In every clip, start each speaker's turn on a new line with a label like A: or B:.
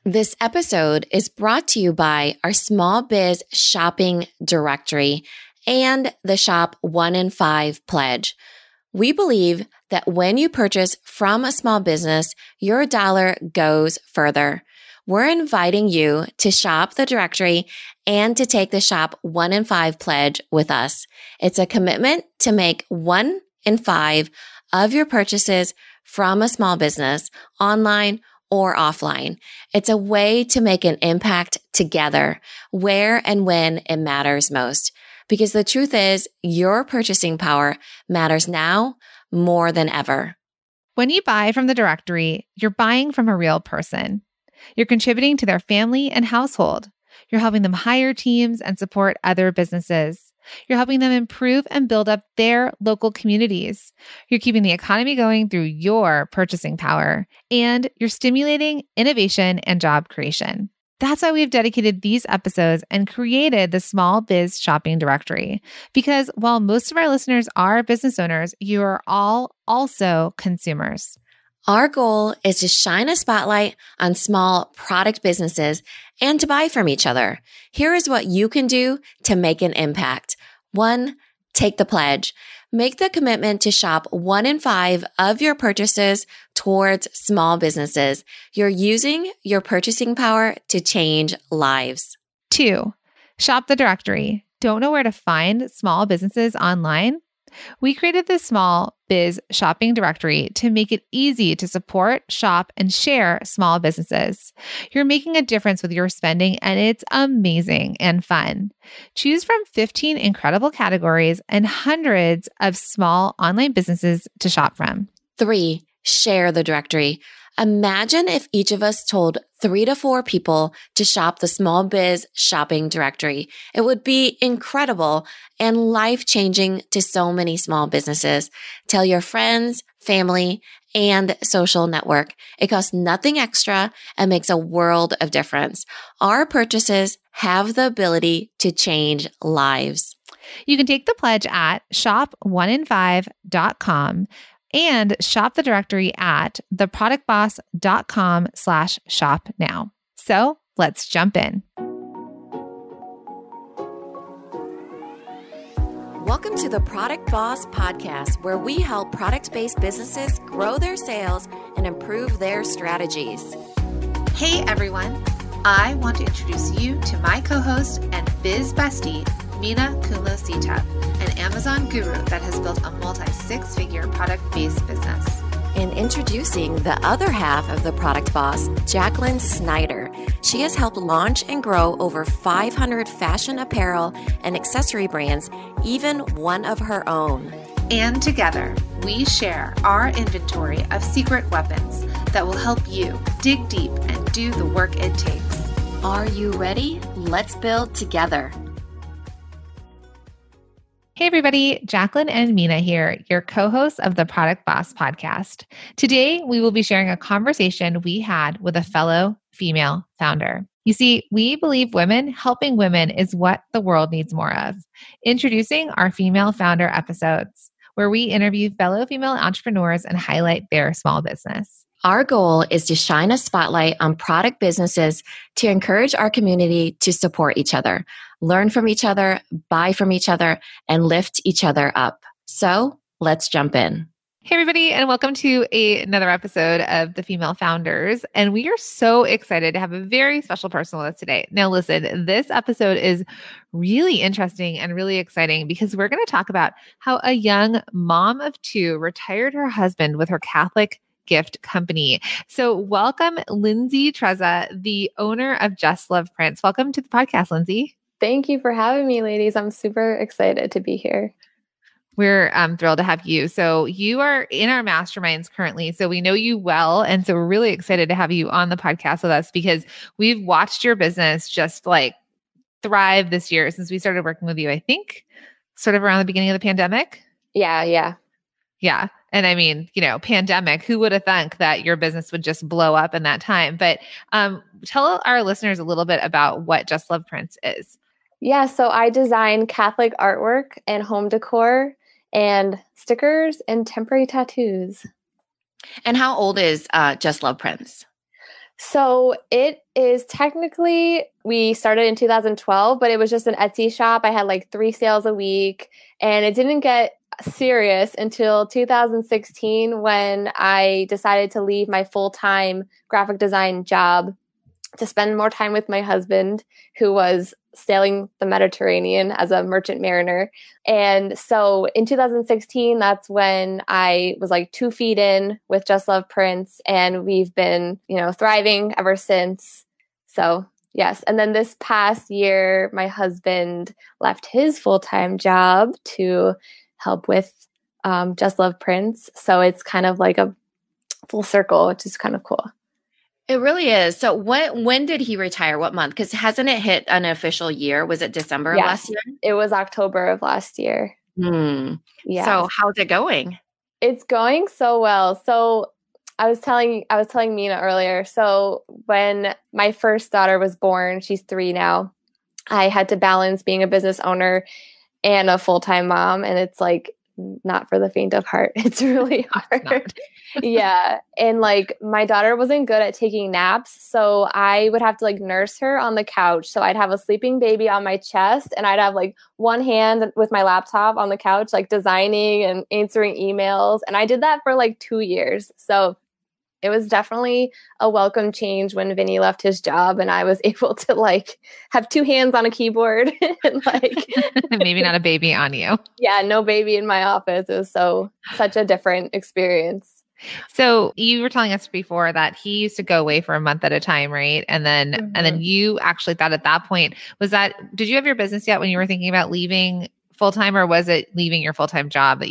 A: This episode is brought to you by our small biz shopping directory and the Shop 1 in 5 pledge. We believe that when you purchase from a small business, your dollar goes further. We're inviting you to shop the directory and to take the Shop 1 in 5 pledge with us. It's a commitment to make 1 in 5 of your purchases from a small business, online or offline. It's a way to make an impact together, where and when it matters most. Because the truth is, your purchasing power matters now more than ever.
B: When you buy from the directory, you're buying from a real person. You're contributing to their family and household. You're helping them hire teams and support other businesses. You're helping them improve and build up their local communities. You're keeping the economy going through your purchasing power, and you're stimulating innovation and job creation. That's why we've dedicated these episodes and created the Small Biz Shopping Directory. Because while most of our listeners are business owners, you are all also consumers.
A: Our goal is to shine a spotlight on small product businesses and to buy from each other. Here is what you can do to make an impact. 1, take the pledge. Make the commitment to shop 1 in 5 of your purchases towards small businesses. You're using your purchasing power to change lives.
B: 2, shop the directory. Don't know where to find small businesses online? We created this Small Biz Shopping Directory to make it easy to support, shop, and share small businesses. You're making a difference with your spending, and it's amazing and fun. Choose from 15 incredible categories and hundreds of small online businesses to shop from.
A: 3, share the directory. Imagine if each of us told 3 to 4 people to shop the Small Biz Shopping Directory. It would be incredible and life-changing to so many small businesses. Tell your friends, family, and social network. It costs nothing extra and makes a world of difference. Our purchases have the ability to change lives.
B: You can take the pledge at shop1in5.com and shop the directory at theproductboss.com/shop now. So let's jump in.
A: Welcome to the Product Boss Podcast, where we help product-based businesses grow their sales and improve their strategies.
B: Hey everyone, I want to introduce you to my co-host and biz bestie, Minna Sita, an Amazon guru that has built a multi-6-figure product-based business.
A: And introducing the other half of the Product Boss, Jacqueline Snyder. She has helped launch and grow over 500 fashion apparel and accessory brands, even one of her own.
B: And together, we share our inventory of secret weapons that will help you dig deep and do the work it takes.
A: Are you ready? Let's build together.
B: Hey everybody, Jacqueline and Minna here, your co-hosts of the Product Boss Podcast. Today, we will be sharing a conversation we had with a fellow female founder. You see, we believe women helping women is what the world needs more of. Introducing our female founder episodes, where we interview fellow female entrepreneurs and highlight their small business.
A: Our goal is to shine a spotlight on product businesses to encourage our community to support each other, learn from each other, buy from each other, and lift each other up. So let's jump in.
B: Hey everybody, and welcome to another episode of The Female Founders. And we are so excited to have a very special person with us today. Now listen, this episode is really interesting and really exciting because we're going to talk about how a young mom of 2 retired her husband with her Catholic gift company. So welcome, Lindsay Trezza, the owner of Just Love Prints. Welcome to the podcast, Lindsay.
C: Thank you for having me, ladies. I'm super excited to be here.
B: We're thrilled to have you. So you are in our masterminds currently. So we know you well. And so we're really excited to have you on the podcast with us because we've watched your business just like thrive this year since we started working with you, I think, sort of around the beginning of the pandemic.
C: Yeah.
B: And I mean, pandemic, who would have thunk that your business would just blow up in that time? But tell our listeners a little bit about what Just Love Prints is.
C: Yeah, so I design Catholic artwork and home decor and stickers and temporary tattoos.
A: And how old is Just Love Prints?
C: So it is technically, we started in 2012, but it was just an Etsy shop. I had like 3 sales a week, and it didn't get serious until 2016 when I decided to leave my full-time graphic design job to spend more time with my husband, who was sailing the Mediterranean as a merchant mariner. And so in 2016, that's when I was like 2 feet in with Just Love Prints, and we've been, thriving ever since. So yes. And then this past year, my husband left his full-time job to help with Just Love Prints. So it's kind of like a full circle, which is kind of cool.
A: It really is. So when did he retire? What month? Because hasn't it hit an official year? Was it December of last year?
C: It was October of last year.
A: Yeah. So how's it going?
C: It's going so well. So I was telling Minna earlier. So when my first daughter was born, she's 3 now, I had to balance being a business owner and a full-time mom. And it's like not for the faint of heart. It's really hard. Yeah. And like my daughter wasn't good at taking naps. So I would have to like nurse her on the couch. So I'd have a sleeping baby on my chest, and I'd have like one hand with my laptop on the couch, like designing and answering emails. And I did that for like 2 years. So it was definitely a welcome change when Vinny left his job and I was able to like have 2 hands on a keyboard and like
B: maybe not a baby on you.
C: Yeah, no baby in my office. It was such a different experience.
B: So you were telling us before that he used to go away for a month at a time, right? And then you actually thought at that point, did you have your business yet when you were thinking about leaving full-time, or was it leaving your full-time job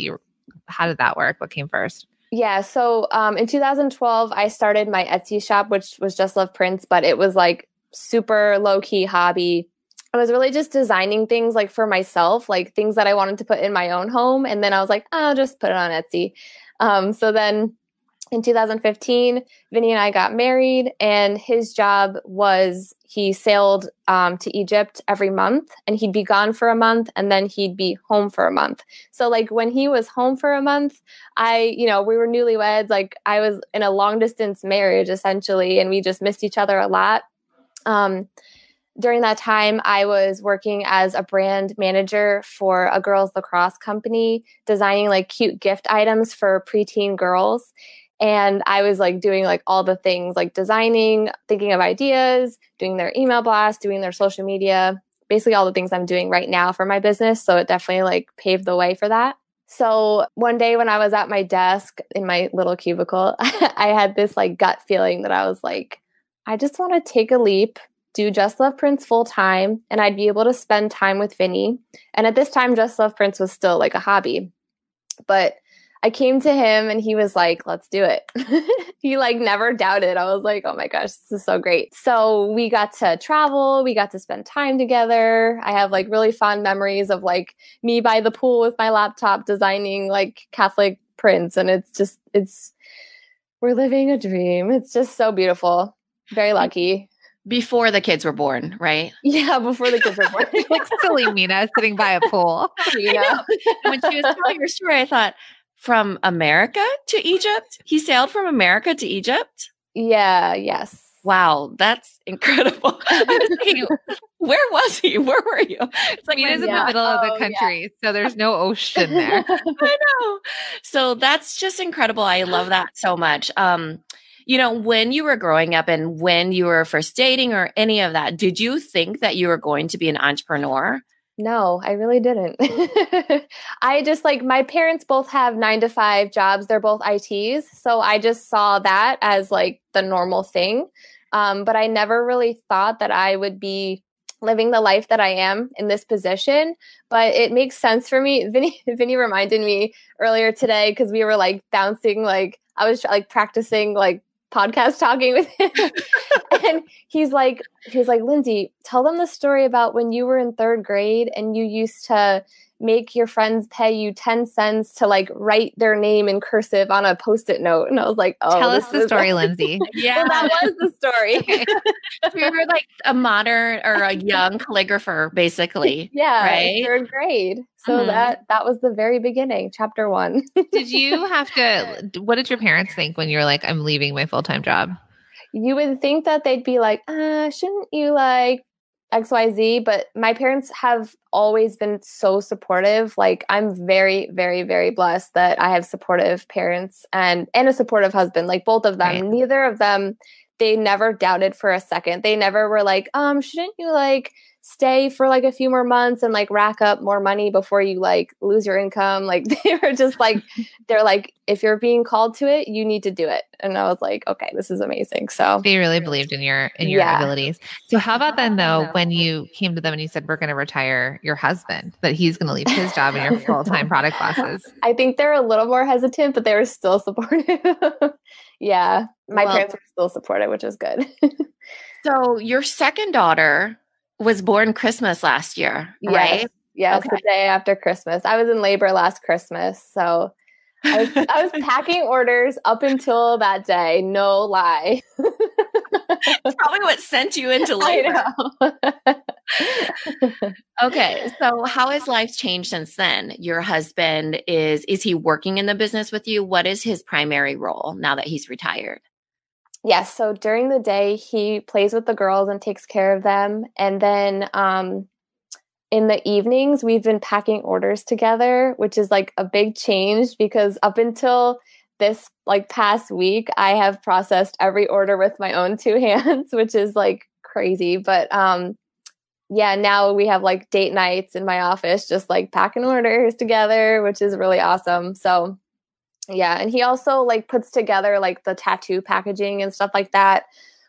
B: how did that work? What came first?
C: Yeah. So in 2012, I started my Etsy shop, which was Just Love Prints, but it was like super low-key hobby. I was really just designing things like for myself, like things that I wanted to put in my own home. And then I was like, I'll just put it on Etsy. So then in 2015, Vinny and I got married, and his job was he sailed to Egypt every month, and he'd be gone for a month, and then he'd be home for a month. So like when he was home for a month, we were newlyweds. Like I was in a long distance marriage essentially, and we just missed each other a lot. During that time, I was working as a brand manager for a girls lacrosse company, designing like cute gift items for preteen girls. And I was like doing like all the things, like designing, thinking of ideas, doing their email blast, doing their social media, basically all the things I'm doing right now for my business. So it definitely like paved the way for that. So one day when I was at my desk in my little cubicle, I had this like gut feeling that I was like, I just want to take a leap, do Just Love Prints full time, and I'd be able to spend time with Vinny. And at this time, Just Love Prints was still like a hobby. But I came to him and he was like, let's do it. He like never doubted. I was like, oh my gosh, this is so great. So we got to travel. We got to spend time together. I have like really fond memories of like me by the pool with my laptop designing like Catholic prints. And we're living a dream. It's just so beautiful. Very lucky.
A: Before the kids were born, right?
C: Yeah, before the kids were born.
B: Like silly Minna sitting by a pool.
A: When she was telling her story, I thought, from America to Egypt? He sailed from America to Egypt?
C: Yeah, yes.
A: Wow, that's incredible. Where was he? Where were you?
B: It's like Minna's in the middle of the country, so there's no ocean there.
A: I know. So that's just incredible. I love that so much. When you were growing up and when you were first dating or any of that, did you think that you were going to be an entrepreneur?
C: No, I really didn't. I just like my parents both have 9-to-5 jobs. They're both ITs. So I just saw that as like the normal thing. But I never really thought that I would be living the life that I am in this position. But it makes sense for me. Vinny reminded me earlier today because we were like bouncing, like I was like practicing like podcast talking with him. And he's like, Lindsay, tell them the story about when you were in 3rd grade and you used to make your friends pay you 10 cents to like write their name in cursive on a Post-it note. And I was like, oh,
B: tell us the story, Lindsay.
C: Yeah, that was the story.
A: Okay. We were like a modern or a young calligrapher, basically.
C: Yeah,
A: right?
C: 3rd grade. So that was the very beginning, chapter 1.
B: Did you have to, what did your parents think when you were like, I'm leaving my full-time job?
C: you would think that they'd be like, shouldn't you like XYZ? But my parents have always been so supportive. Like I'm very, very, very blessed that I have supportive parents and a supportive husband, like both of them.
B: Right.
C: Neither of them, they never doubted for a second. They never were like, shouldn't you like stay for like a few more months and like rack up more money before you like lose your income? Like they were just like, they're like, if you're being called to it, you need to do it. And I was like, okay, this is amazing. So
B: they really believed in your abilities. So how about then though, when you came to them and you said, we're going to retire your husband, that he's going to leave his job and your full-time product classes?
C: I think they're a little more hesitant, but they were still supportive. Yeah. My parents were still supportive, which is good.
A: So your second daughter was born Christmas last year, right?
C: Yes, okay. The day after Christmas. I was in labor last Christmas, so I was packing orders up until that day. No lie.
A: That's probably what sent you into labor. Okay, so how has life changed since then? Your husband is he working in the business with you? What is his primary role now that he's retired?
C: Yes. So during the day, he plays with the girls and takes care of them. And then in the evenings, we've been packing orders together, which is like a big change because up until this like past week, I have processed every order with my own two hands, which is like crazy. But yeah, now we have like date nights in my office, just like packing orders together, which is really awesome. So yeah. And he also like puts together like the tattoo packaging and stuff like that,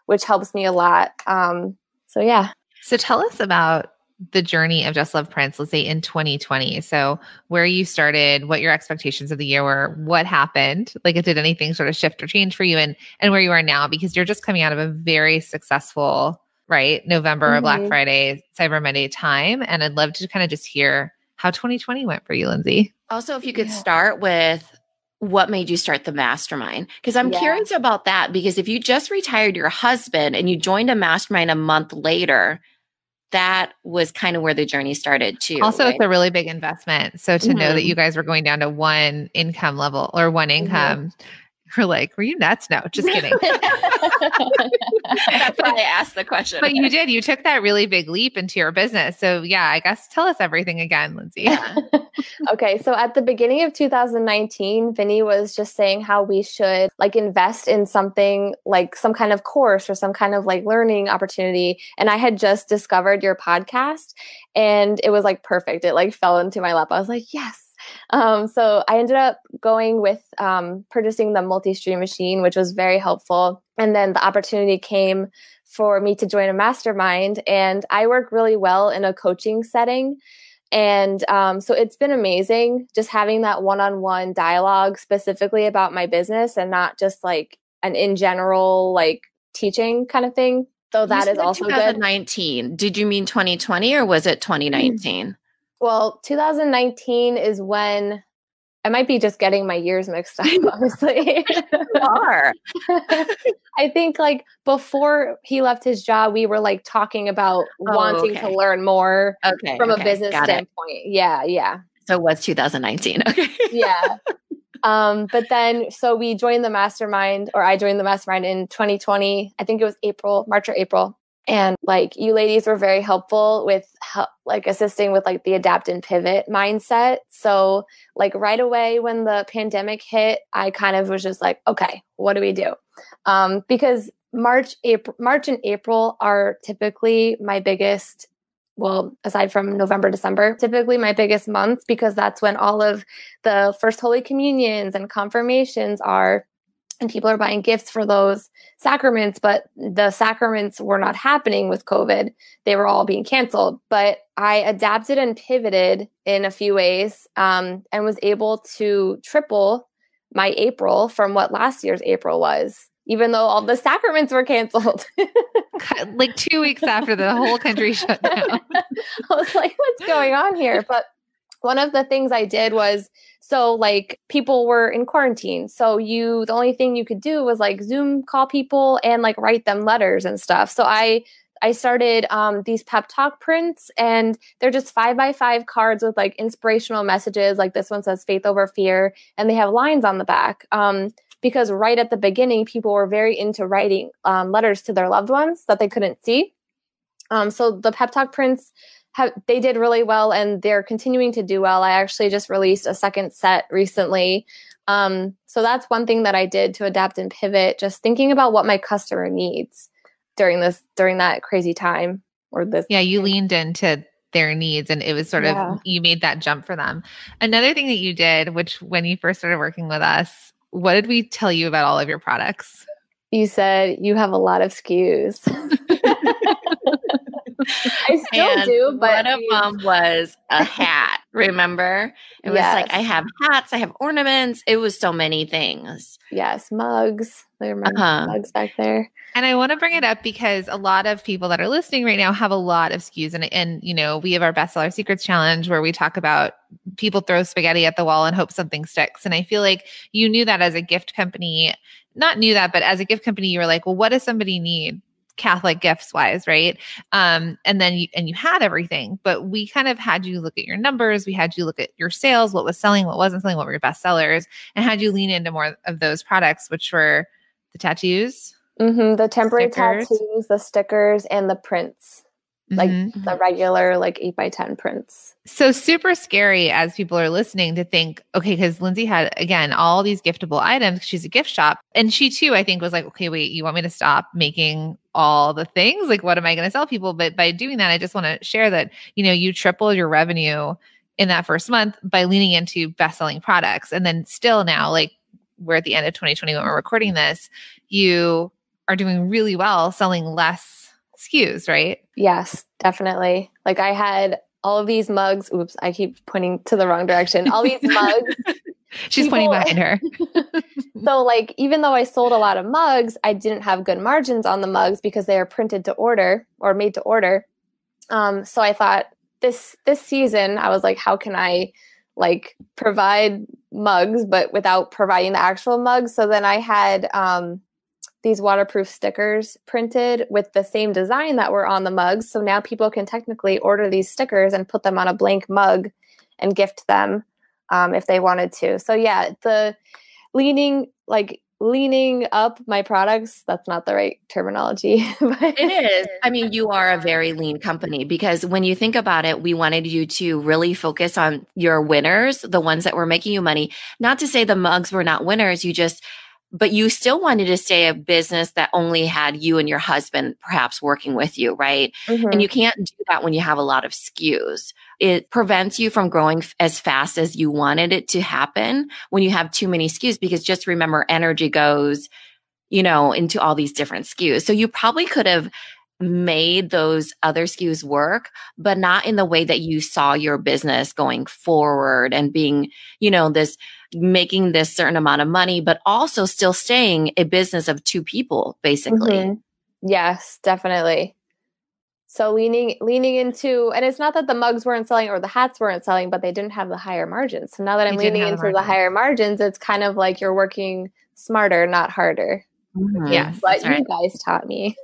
C: which helps me a lot. So yeah.
B: So tell us about the journey of Just Love Prints, let's say in 2020. So where you started, what your expectations of the year were, what happened, like did anything sort of shift or change for you and where you are now, because you're just coming out of a very successful, right, November, Black Friday, Cyber Monday time. And I'd love to kind of just hear how 2020 went for you, Lindsay.
A: Also, if you could start with what made you start the mastermind? Because I'm curious about that, because if you just retired your husband and you joined a mastermind a month later, that was kind of where the journey started too.
B: Also,
A: right?
B: It's a really big investment. So to know that you guys were going down to one income level or one income, you're like, were you nuts? No, just kidding.
A: That's why I asked the question.
B: But you did. You took that really big leap into your business. So yeah, I guess tell us everything again, Lindsay.
C: Okay. So at the beginning of 2019, Vinny was just saying how we should like invest in something like some kind of course or some kind of like learning opportunity. And I had just discovered your podcast and it was like perfect. It like fell into my lap. I was like, yes. So I ended up going with purchasing the multi-stream machine, which was very helpful. And then the opportunity came for me to join a mastermind. And I work really well in a coaching setting. And so it's been amazing just having that one-on-one dialogue specifically about my business and not just like an in general like teaching kind of thing. So that is also
A: 2019. Good. Did you mean 2020 or was it 2019?
C: Well, 2019 is when I might be just getting my years mixed up, honestly.
A: You are.
C: I think like before he left his job, we were like talking about wanting to learn more from a business standpoint. Yeah.
B: So it was 2019. Okay.
C: Yeah. But then, so we joined the mastermind, or I joined the mastermind in 2020. I think it was March or April. And like you ladies were very helpful with like assisting with like the adapt and pivot mindset. So like right away when the pandemic hit, I kind of was just like, okay, what do we do? Because March and April are typically my biggest, well, aside from November, December, typically my biggest months because that's when all of the first Holy Communions and confirmations are. And people are buying gifts for those sacraments, but the sacraments were not happening with COVID. They were all being canceled. But I adapted and pivoted in a few ways and was able to triple my April from what last year's April was, even though all the sacraments were canceled.
B: Like 2 weeks after the whole country shut down.
C: I was like, what's going on here? But one of the things I did was, so like people were in quarantine. So the only thing you could do was like Zoom call people and like write them letters and stuff. So I started these pep talk prints, and they're just 5x5 cards with like inspirational messages. Like this one says faith over fear, and they have lines on the back because right at the beginning, people were very into writing letters to their loved ones that they couldn't see. So the pep talk prints, they did really well, and they're continuing to do well. I actually just released a second set recently. So that's one thing that I did to adapt and pivot, just thinking about what my customer needs during that crazy time or this.
B: Yeah, you leaned into their needs, and it was sort of, you made that jump for them. Another thing that you did, which when you first started working with us, what did we tell you about all of your products?
C: You said you have a lot of SKUs. I still do, but
A: one of them was a hat. Remember? It was like, I have hats, I have ornaments. It was so many things.
C: Yes, mugs. I remember mugs back there.
B: And I want to bring it up because a lot of people that are listening right now have a lot of SKUs. And you know, we have our Bestseller Secrets Challenge where we talk about people throw spaghetti at the wall and hope something sticks. And I feel like you knew that as a gift company, not knew that, but as a gift company, you were like, well, what does somebody need? Catholic gifts wise, right? And then you had everything, but we kind of had you look at your numbers. We had you look at your sales, what was selling, what wasn't selling, what were your best sellers, and had you lean into more of those products, which were the tattoos,
C: the temporary tattoos, the stickers, and the prints, like the regular, like 8x10 prints.
B: So super scary as people are listening to think, okay, because Lindsay had, again, all these giftable items. She's a gift shop. And she too, I think, was like, okay, wait, you want me to stop making all the things? Like, what am I going to sell people? But by doing that, I just want to share that, you know, you tripled your revenue in that first month by leaning into best-selling products. And then still now, like we're at the end of 2020 when we're recording this, you are doing really well selling less SKUs, right?
C: Yes, definitely. Like I had all of these mugs. Oops, I keep pointing to the wrong direction. All these mugs.
B: She's pointing behind her.
C: So like, even though I sold a lot of mugs, I didn't have good margins on the mugs because they are printed to order or made to order. So I thought this season, I was like, how can I like provide mugs, but without providing the actual mugs? So then I had, these waterproof stickers printed with the same design that were on the mugs. So now people can technically order these stickers and put them on a blank mug and gift them if they wanted to. So yeah, the leaning up my products, that's not the right terminology. But
A: it is. I mean, you are a very lean company because when you think about it, we wanted you to really focus on your winners, the ones that were making you money. Not to say the mugs were not winners, but you still wanted to stay a business that only had you and your husband perhaps working with you, right? And you can't do that when you have a lot of SKUs. It prevents you from growing as fast as you wanted it to happen when you have too many SKUs, because just remember, energy goes, you know, into all these different SKUs. So you probably could have made those other SKUs work, but not in the way that you saw your business going forward and being, you know, making this certain amount of money, but also still staying a business of two people, basically.
C: Yes, definitely. So leaning into, and it's not that the mugs weren't selling or the hats weren't selling, but they didn't have the higher margins. So now that I'm leaning into the higher margins, it's kind of like you're working smarter, not harder.
B: Yes,
C: what you guys taught me.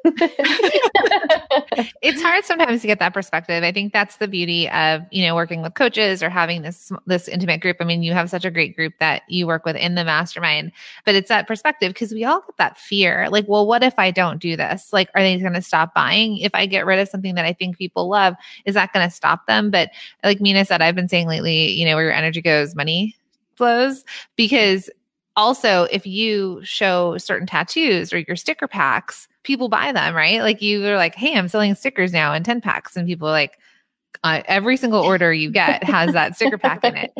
B: It's hard sometimes to get that perspective. I think that's the beauty of, you know, working with coaches or having this intimate group. I mean, you have such a great group that you work with in the mastermind, but it's that perspective because we all get that fear. Like, well, what if I don't do this? Like, are they going to stop buying? If I get rid of something that I think people love, is that going to stop them? But like Minna said, I've been saying lately, you know, where your energy goes, money flows, because also, if you show certain tattoos or your sticker packs, people buy them, right? Like you are like, hey, I'm selling stickers now in 10 packs. And people are like, every single order you get has that sticker pack in it.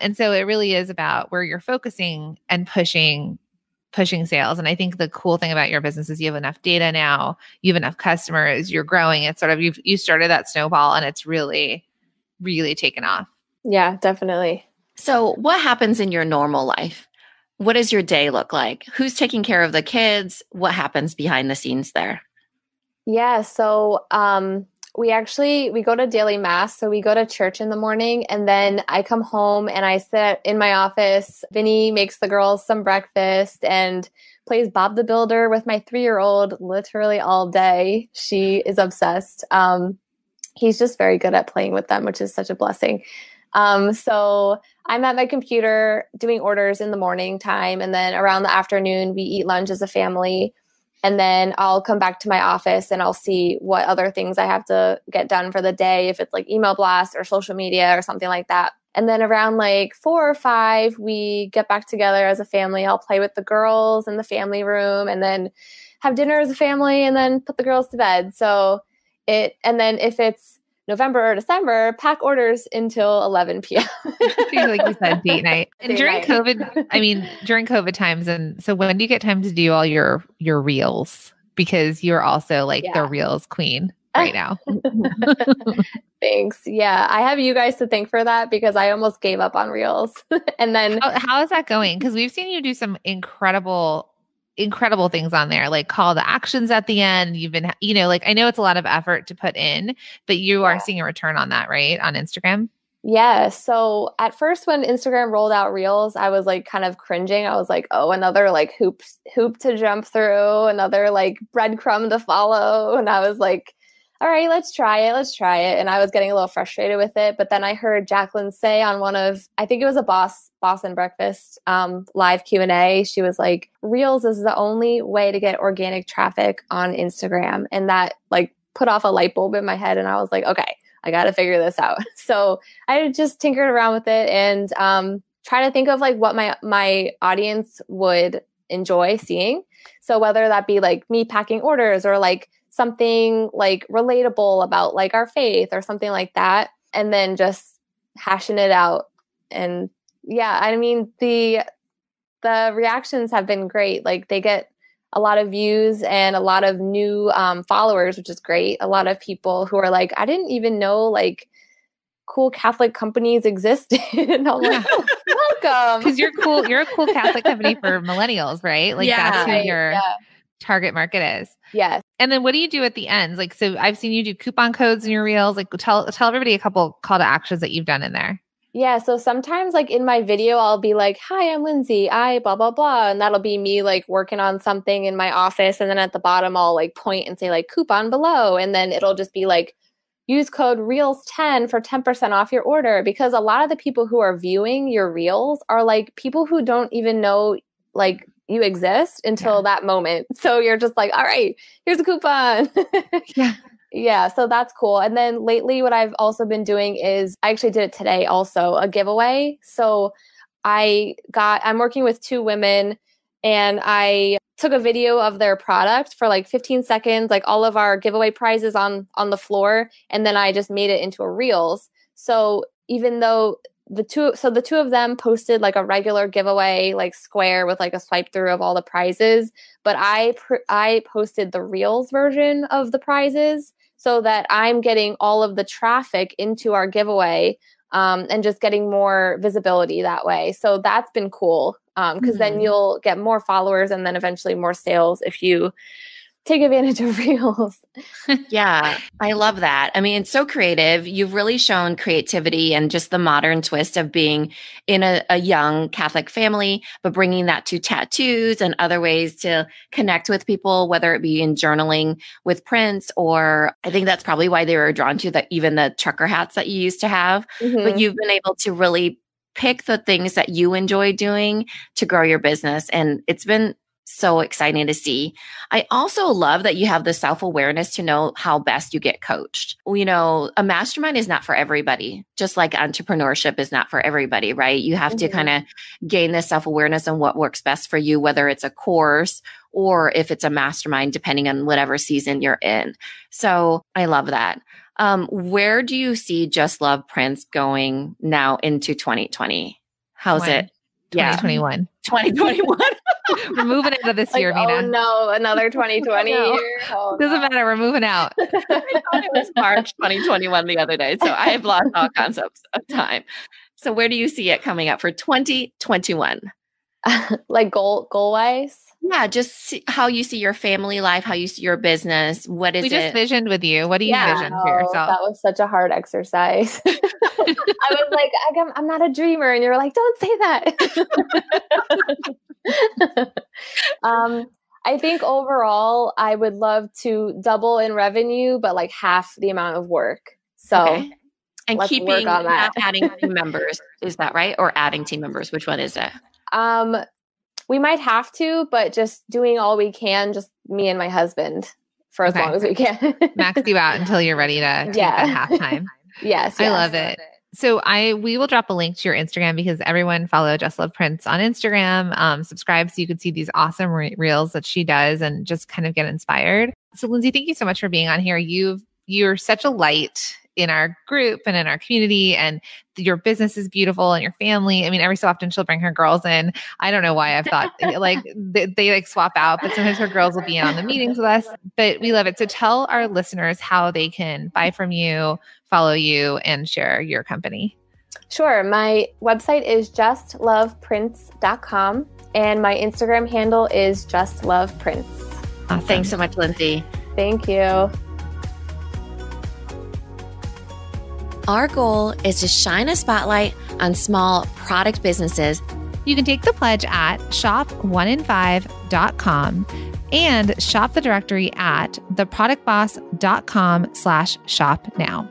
B: And so it really is about where you're focusing and pushing sales. And I think the cool thing about your business is you have enough data now, you have enough customers, you're growing. It's sort of, you started that snowball and it's really, really taken off.
C: Yeah, definitely.
A: So what happens in your normal life? What does your day look like? Who's taking care of the kids? What happens behind the scenes there?
C: Yeah. So we go to daily mass. So we go to church in the morning and then I come home and I sit in my office. Vinny makes the girls some breakfast and plays Bob the Builder with my 3-year-old literally all day. She is obsessed. He's just very good at playing with them, which is such a blessing. So I'm at my computer doing orders in the morning time. And then around the afternoon, we eat lunch as a family. And then I'll come back to my office and I'll see what other things I have to get done for the day, if it's like email blast or social media or something like that. And then around like 4 or 5, we get back together as a family. I'll play with the girls in the family room and then have dinner as a family and then put the girls to bed. And then if it's November or December, pack orders until 11 p.m.
B: Like you said, date night. And during COVID times. And so when do you get time to do all your reels? Because you're also like the reels queen right now.
C: Thanks. Yeah. I have you guys to thank for that because I almost gave up on reels. And then
B: how is that going? Because we've seen you do some incredible things on there, like call to actions at the end. You've been, like, I know it's a lot of effort to put in, but you are seeing a return on that, right? On Instagram.
C: Yeah. So at first when Instagram rolled out reels, I was like kind of cringing. I was like, oh, another like hoop to jump through, another like breadcrumb to follow. And I was like, all right, let's try it. And I was getting a little frustrated with it. But then I heard Jacqueline say on one of, I think it was a Boston Breakfast live Q&A, she was like, Reels is the only way to get organic traffic on Instagram. And that like put off a light bulb in my head. And I was like, okay, I got to figure this out. So I just tinkered around with it and try to think of like what my audience would enjoy seeing. So whether that be like me packing orders or like something like relatable about like our faith or something like that. And then just hashing it out. And yeah, I mean, the reactions have been great. Like they get a lot of views and a lot of new followers, which is great. A lot of people who are like, I didn't even know like cool Catholic companies existed. And I'm like, oh, welcome.
B: Because you're cool. You're a cool Catholic company for millennials, right? Like that's who your target market is.
C: Yes.
B: And then what do you do at the end? Like, so I've seen you do coupon codes in your reels. Like tell everybody a couple call to actions that you've done in there.
C: Yeah. So sometimes like in my video, I'll be like, hi, I'm Lindsay. I blah, blah, blah. And that'll be me like working on something in my office. And then at the bottom, I'll like point and say like coupon below. And then it'll just be like, use code REELS10 for 10% off your order. Because a lot of the people who are viewing your reels are like people who don't even know like you exist until that moment. So you're just like, all right, here's a coupon. Yeah, so that's cool. And then lately what I've also been doing is I actually did it today also, a giveaway. So I'm working with 2 women and I took a video of their product for like 15 seconds, like all of our giveaway prizes on the floor. And then I just made it into a reels. So even though the two of them posted like a regular giveaway, like square with like a swipe through of all the prizes, but I posted the reels version of the prizes so that I'm getting all of the traffic into our giveaway and just getting more visibility that way. So that's been cool because then you'll get more followers and then eventually more sales if you take advantage of reels.
A: Yeah, I love that. I mean, it's so creative. You've really shown creativity and just the modern twist of being in a young Catholic family, but bringing that to tattoos and other ways to connect with people, whether it be in journaling with prints, or I think that's probably why they were drawn to even the trucker hats that you used to have. But you've been able to really pick the things that you enjoy doing to grow your business. And it's been so exciting to see. I also love that you have the self-awareness to know how best you get coached. You know, a mastermind is not for everybody, just like entrepreneurship is not for everybody, right? You have to kind of gain this self-awareness on what works best for you, whether it's a course or if it's a mastermind, depending on whatever season you're in. So I love that. Where do you see Just Love Prince going now into 2020? How's it?
B: 2021.
A: 2021.
B: We're moving out of this year, Minna.
C: Oh no, another 2020 year. Oh,
B: doesn't matter. We're moving out.
A: I thought it was March 2021 the other day, so I have lost all concepts of time. So where do you see it coming up for 2021?
C: Like goal wise?
A: Yeah, just how you see your family life, how you see your business. What is it?
B: We just visioned with you. What do you vision for yourself?
C: That was such a hard exercise. I was like, I'm not a dreamer. And you were like, don't say that. I think overall, I would love to double in revenue, but like half the amount of work. So
A: And
C: let's work on that.
A: not adding team members. Is that right? Or adding team members? Which one is it?
C: We might have to, but just doing all we can, just me and my husband for as long as we can.
B: Max you out until you're ready to take that halftime.
C: Yes.
B: I love it. So we will drop a link to your Instagram because everyone follow Just Love Prince on Instagram. Subscribe so you can see these awesome reels that she does and just kind of get inspired. So Lindsay, thank you so much for being on here. You're such a light in our group and in our community, and your business is beautiful and your family. I mean, every so often she'll bring her girls in. I don't know why I've thought like they like swap out, but sometimes her girls will be in on the meetings with us, but we love it. So tell our listeners how they can buy from you, follow you, and share your company.
C: Sure. My website is justloveprince.com and my Instagram handle is justloveprince.
A: Awesome. Thanks so much, Lindsay.
C: Thank you.
A: Our goal is to shine a spotlight on small product businesses.
B: You can take the pledge at shop1in5.com and shop the directory at theproductboss.com/shop now.